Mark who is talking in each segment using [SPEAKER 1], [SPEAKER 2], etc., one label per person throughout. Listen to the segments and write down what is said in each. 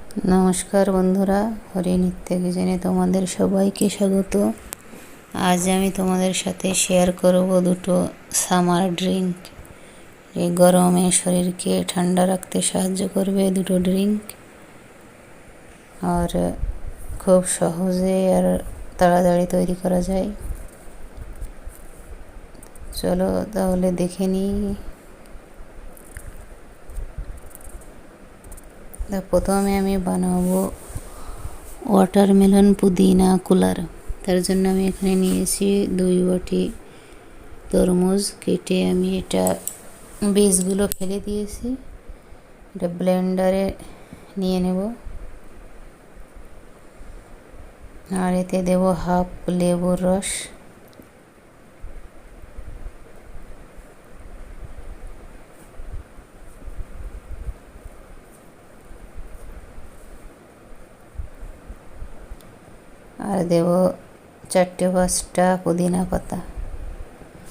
[SPEAKER 1] नमस्कार बंधुरा हरिनित्य किचेने तुम्हादेर सबाइके स्वागत। आज आमी तुम्हादेर साथे शेयर करब दुटो सामार ड्रिंक। ये गरमे शरीर के ठंडा रखते साहाज्य करबे दुटो ड्रिंक और खूब सहजे और ताड़ाताड़ी तैरी करा जाए। चलो ताहले देखे नी। प्रथमे आमी बानाबो वाटारमेलन पुदिना कुलार। तार जन्य आमी एखाने नियेछि 2 बाटी तरमुज केटे आमी एटा बीजगुलो फेले दिएछि। एटा ब्लेंडारे निये नेब और एते देब हाफ लेबुर रस, और देव 4-5टा पुदिना पाता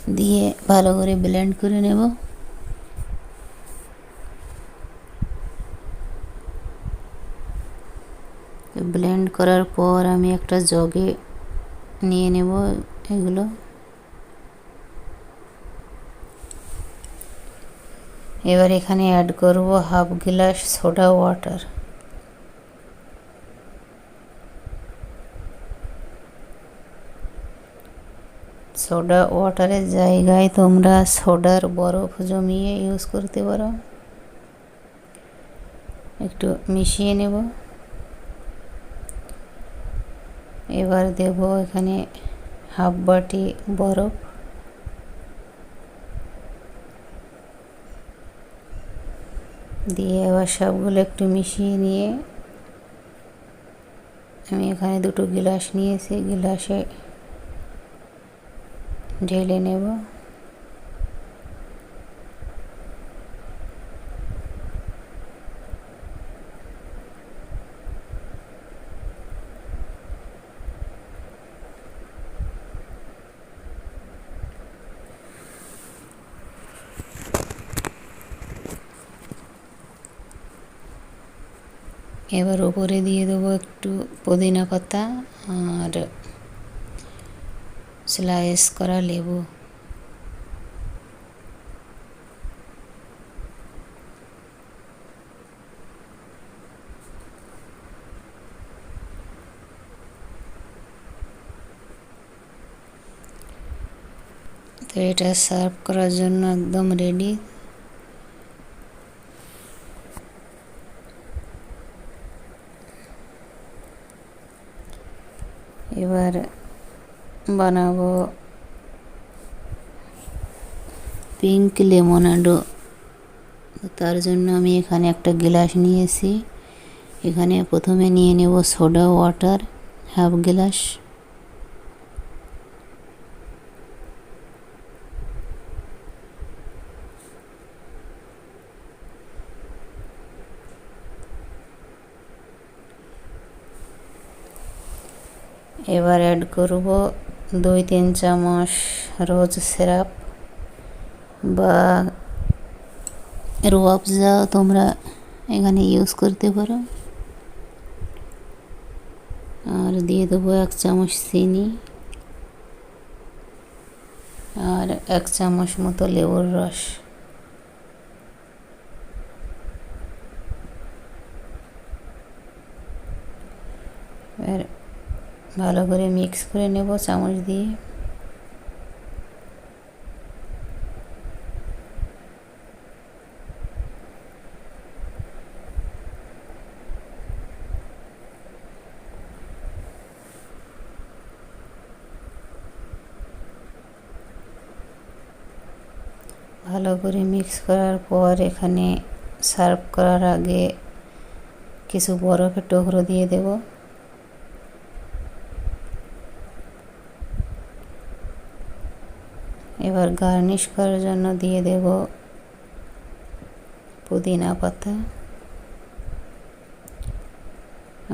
[SPEAKER 1] दिए भालो करे ब्लेंड करे नेब। ब्लेंड करार पर आमी एकटा जगे निये नेब एगुलो। एबार एखाने ऐड करब हाफ गिलास सोडा वाटार। सोडा वाटारेर जायगाय तोमरा सोडार बरफ जमिए यूज करते पारो। एकटू मिशिए नेब। एबार देब एखाने हाफ बाटी बरफ, दिए एबार सबगुलो एकटू मिशिए निये आमी एखाने दुटो गिलास नियेछि, गिलासे ढेले नेब। एबार ऊपरे दिए देबो एकटू पुदिना पाता और स्लाइस करा लेबू। तो এটা সার্ভ করার জন্য একদম রেডি। এবার বানাবো পিঙ্ক লেমনেডো। তার জন্য আমি এখানে একটা গ্লাস নিয়েছি। এখানে প্রথমে নিয়ে নেব সোডা ওয়াটার হাফ গ্লাস, এবার অ্যাড করব 2-3 চামচ রোজ সিরাপ বা রুয়াবজা তোমরা এখানে ইউজ করতে পারো। আর দিয়ে দেবো 1 চামচ চিনি আর 1 চামচ মতো লেবুর রস। এবার ভালো করে মিক্স করে নেব চামচ দিয়ে। ভালো করে মিক্স করার পর এখানে সার্ভ করার আগে কিছু বরফের টুকরো দিয়ে দেব। এবার গার্নিশ করার জন্য দিয়ে দেব পুদিনা পাতা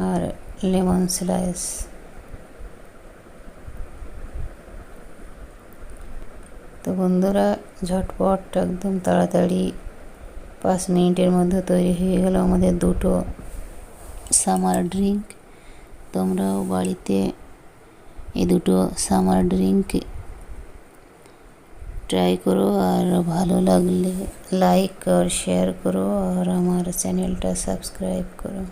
[SPEAKER 1] আর লেমন স্লাইস। তো বন্ধুরা ঝটপট একদম তাড়াতাড়ি 5 মিনিটের মধ্যে তৈরি হয়ে গেল আমাদের দুটো সামার ড্রিঙ্ক। তোমরাও বাড়িতে এই দুটো সামার ড্রিঙ্ক ট্রাই करो और ভালো লাগলে লাইক और शेयर करो और हमारा चैनल सब्सक्राइब करो।